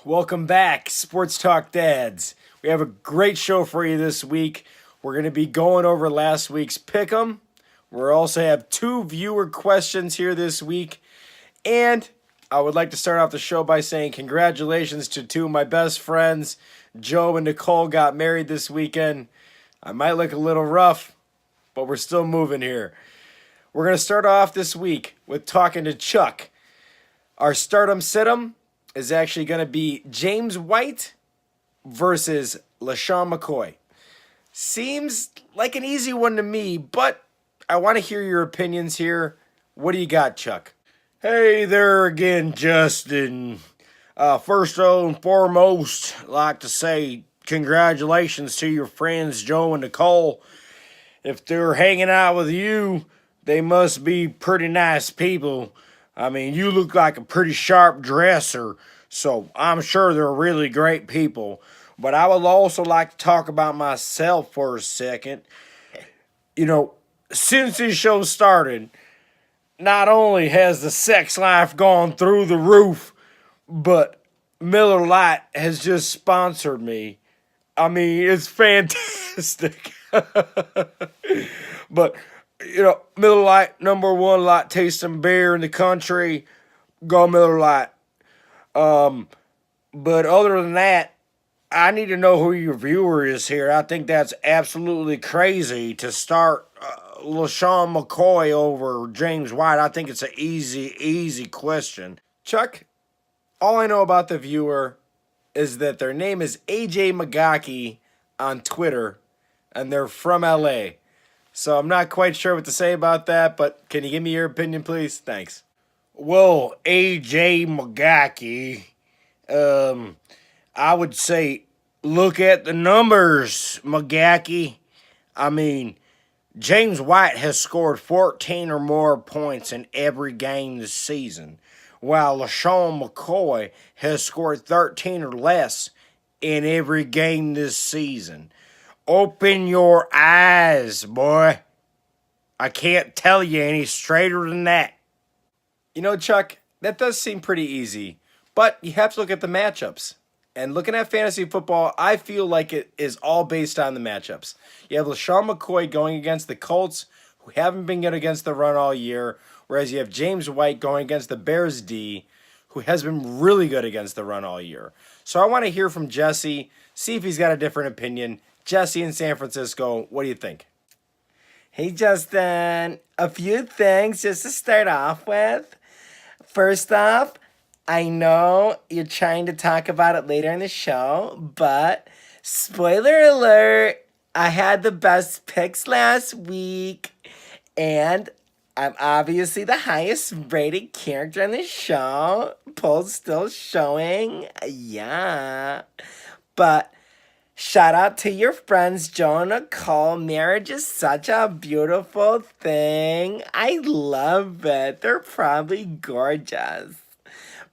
Welcome back, Sports Talk Dads. We have a great show for you this week. We're going to be going over last week's Pick'em. We also have two viewer questions here this week. And I would like to start off the show by saying congratulations to two of my best friends. Joe and Nicole got married this weekend. I might look a little rough, but we're still moving here. We're going to start off this week with talking to Chuck. Our stardom situm is actually going to be James White versus LeSean McCoy. Seems like an easy one to me, but I want to hear your opinions here. What do you got, Chuck? Hey there again, Justin. First and foremost, I'd like to say congratulations to your friends Joe and Nicole. If they're hanging out with you, they must be pretty nice people. I mean, you look like a pretty sharp dresser, so I'm sure they're really great people. But I would also like to talk about myself for a second. You know, since this show started, not only has the sex life gone through the roof, but Miller Lite has just sponsored me. I mean, it's fantastic. But Miller Lite, number one light tasting beer in the country. Go Miller Lite. But other than that, I need to know who your viewer is here. I think that's absolutely crazy to start LeSean McCoy over James White. I think it's an easy question. Chuck, all I know about the viewer is that their name is AJ Magaki on Twitter, and they're from LA. So I'm not quite sure what to say about that, but can you give me your opinion, please? Thanks. Well, AJ Magaki, I would say look at the numbers, Magaki. I mean, James White has scored 14 or more points in every game this season, while LeSean McCoy has scored 13 or less in every game this season. Open your eyes, boy. I can't tell you any straighter than that. You know, Chuck, that does seem pretty easy, but you have to look at the matchups. And looking at fantasy football, I feel like it is all based on the matchups. You have LeSean McCoy going against the Colts, who haven't been good against the run all year, whereas you have James White going against the Bears D, who has been really good against the run all year. So I want to hear from Jesse, see if he's got a different opinion. Jesse in San Francisco, what do you think? Hey, Justin. A few things just to start off with. First off, I know you're trying to talk about it later in the show, but spoiler alert, I had the best picks last week, and I'm obviously the highest rated character in the show. Polls still showing. Yeah. But shout out to your friends, Joe and Nicole. Marriage is such a beautiful thing. I love it. They're probably gorgeous.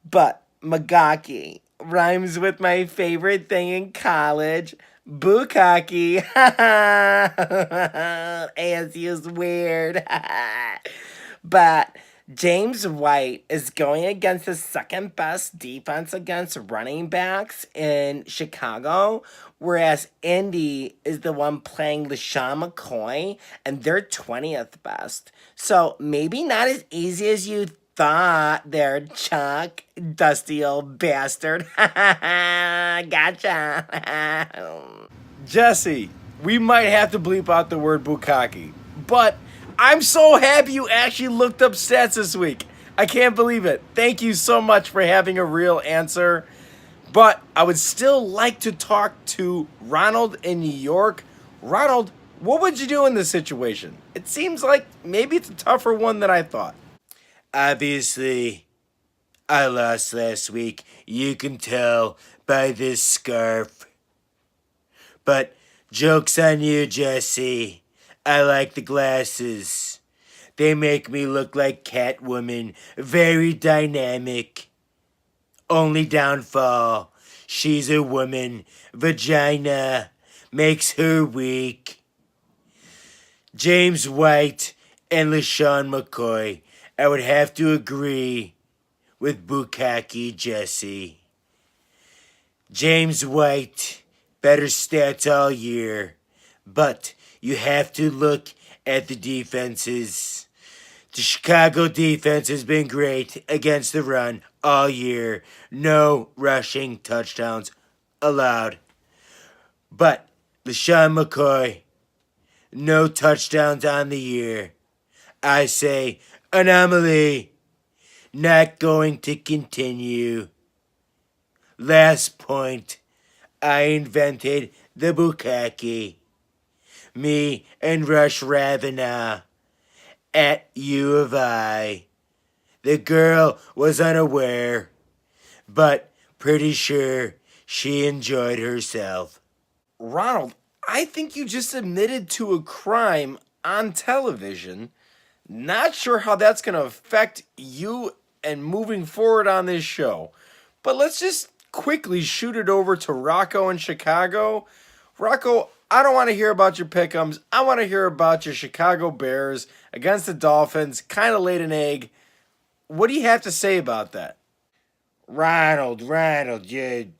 But Magaki rhymes with my favorite thing in college, bukkake. ASU is weird. But James White is going against the second best defense against running backs in Chicago, whereas Indy is the one playing LeSean McCoy, and they're 20th best. So maybe not as easy as you thought there, Chuck, dusty old bastard. Gotcha. Jesse, we might have to bleep out the word bukkake, but I'm so happy you actually looked up stats this week. I can't believe it. Thank you so much for having a real answer. But I would still like to talk to Ronald in New York. Ronald, what would you do in this situation? It seems like maybe it's a tougher one than I thought. Obviously, I lost last week. You can tell by this scarf. But joke's on you, Jesse. I like the glasses. They make me look like Catwoman. Very dynamic. Only downfall, she's a woman. Vagina makes her weak. James White and LeSean McCoy, I would have to agree with Bukkake Jesse. James White, better stats all year. But you have to look at the defenses. The Chicago defense has been great against the run all year. No rushing touchdowns allowed. But LeSean McCoy, no touchdowns on the year. I say anomaly. Not going to continue. Last point. I invented the bukkake. Me and Rush Ravena at U of I. The girl was unaware, but pretty sure she enjoyed herself. Ronald, I think you just admitted to a crime on television. Not sure how that's going to affect you and moving forward on this show. But let's just quickly shoot it over to Rocco in Chicago. Rocco, I don't want to hear about your pick'ems. I want to hear about your Chicago Bears against the Dolphins. Kind of laid an egg. What do you have to say about that? Ronald, you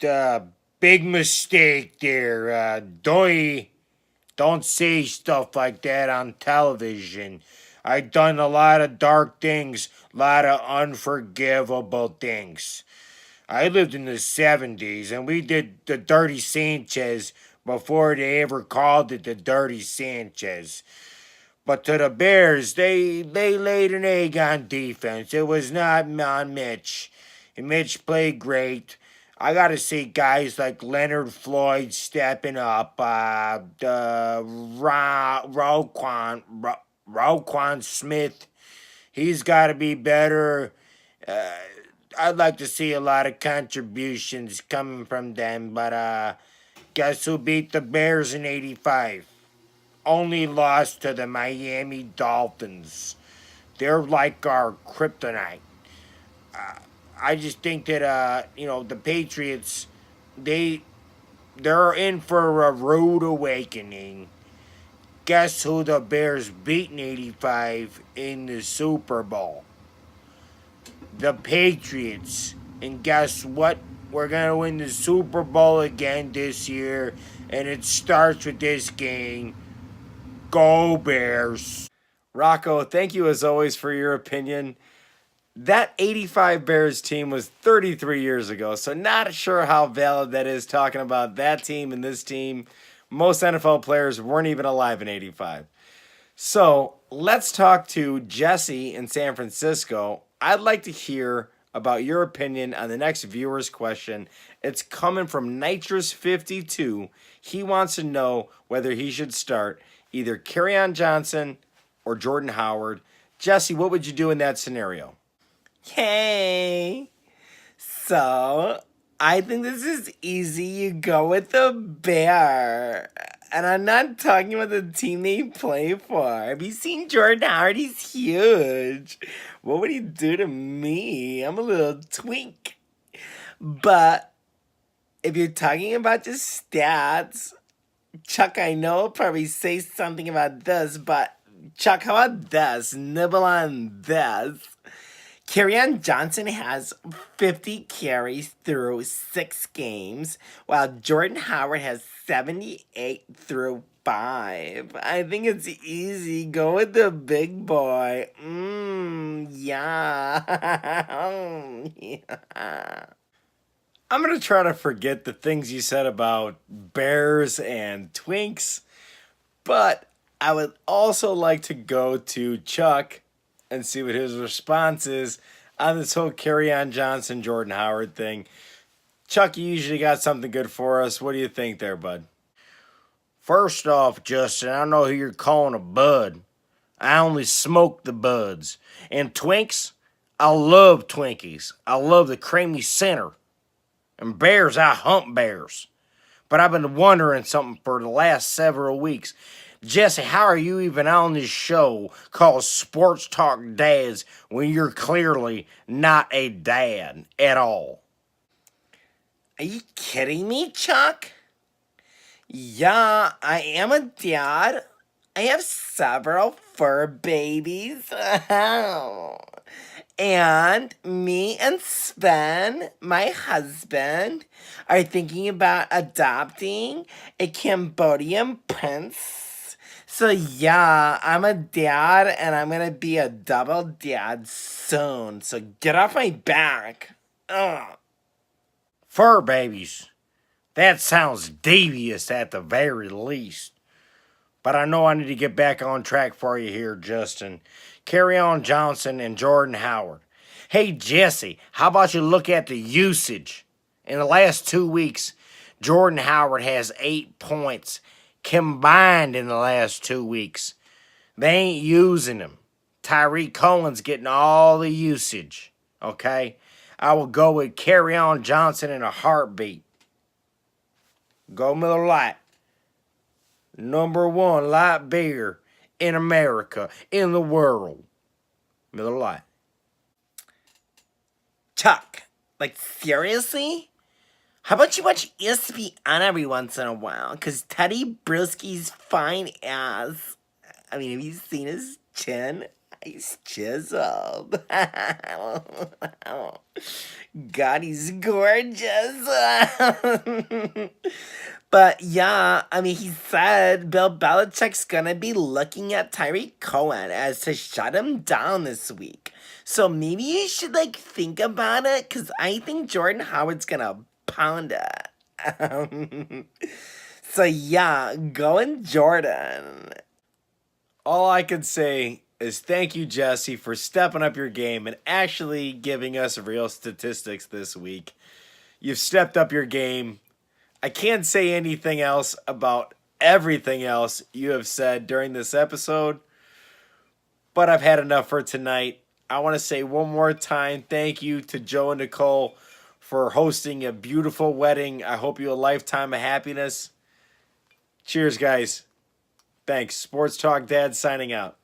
big mistake there. Don't say stuff like that on television. I done a lot of dark things, a lot of unforgivable things. I lived in the 70s and we did the Dirty Sanchez before they ever called it the Dirty Sanchez. But to the Bears, they laid an egg on defense. It was not on Mitch. And Mitch played great. I got to see guys like Leonard Floyd stepping up. Roquan Smith, he's got to be better. I'd like to see a lot of contributions coming from them. But guess who beat the Bears in '85? Only lost to the Miami Dolphins. They're like our kryptonite. I just think that the Patriots, they're in for a rude awakening. Guess who the Bears beat in '85 in the Super Bowl? The Patriots. And guess what? We're going to win the Super Bowl again this year. And it starts with this game. Go Bears. Rocco, thank you as always for your opinion. That 85 Bears team was 33 years ago, so not sure how valid that is talking about that team and this team. Most NFL players weren't even alive in 85. So let's talk to Jesse in San Francisco. I'd like to hear about your opinion on the next viewer's question. It's coming from Nitrous52. He wants to know whether he should start either Kerryon Johnson or Jordan Howard. Jesse, what would you do in that scenario? Hey. So, I think this is easy. You go with the Bear. And I'm not talking about the team they play for. Have you seen Jordan Howard? He's huge. What would he do to me? I'm a little twink. But if you're talking about just stats, Chuck, I know will probably say something about this, but Chuck, how about this? Nibble on this. Kerryon Johnson has 50 carries through 6 games, while Jordan Howard has 78 through 5. I think it's easy. Go with the big boy. Yeah. Yeah. I'm going to try to forget the things you said about bears and twinks, but I would also like to go to Chuck and see what his response is on this whole Kerryon Johnson, Jordan Howard thing. Chuck, you usually got something good for us. What do you think there, bud? First off, Justin, I don't know who you're calling a bud. I only smoke the buds. And Twinks, I love Twinkies. I love the creamy center. And bears, I hump bears. But I've been wondering something for the last several weeks. Jesse, how are you even on this show called Sports Talk Dads when you're clearly not a dad at all? Are you kidding me, Chuck? Yeah, I am a dad. I have several fur babies. And me and Sven, my husband, are thinking about adopting a Cambodian prince. So yeah, I'm a dad and I'm gonna be a double dad soon. So get off my back. Ugh. Fur babies. That sounds devious at the very least. But I know I need to get back on track for you here, Justin. Kerryon Johnson and Jordan Howard. Hey, Jesse, how about you look at the usage? In the last 2 weeks, Jordan Howard has 8 points combined in the last 2 weeks. They ain't using him. Tyreek Cohen's getting all the usage, okay? I will go with Kerryon Johnson in a heartbeat. Go Miller Lite. Number 1 light beer in America, in the world. Miller Lite. Chuck, like seriously? How about you watch ESPN every once in a while? Cause Teddy Bruschi's fine ass. I mean, have you seen his chin? He's chiseled. God, he's gorgeous. But yeah, I mean, he said Bill Belichick's gonna be looking at Tyreek Cohen as to shut him down this week. So maybe you should like think about it, cause I think Jordan Howard's gonna pound it. So yeah, going Jordan. All I can say is thank you, Jesse, for stepping up your game and actually giving us real statistics this week. You've stepped up your game. I can't say anything else about everything else you have said during this episode, but I've had enough for tonight. I want to say one more time thank you to Joe and Nicole for hosting a beautiful wedding. I hope you a lifetime of happiness. Cheers, guys. Thanks. Sports Talk Dad signing out.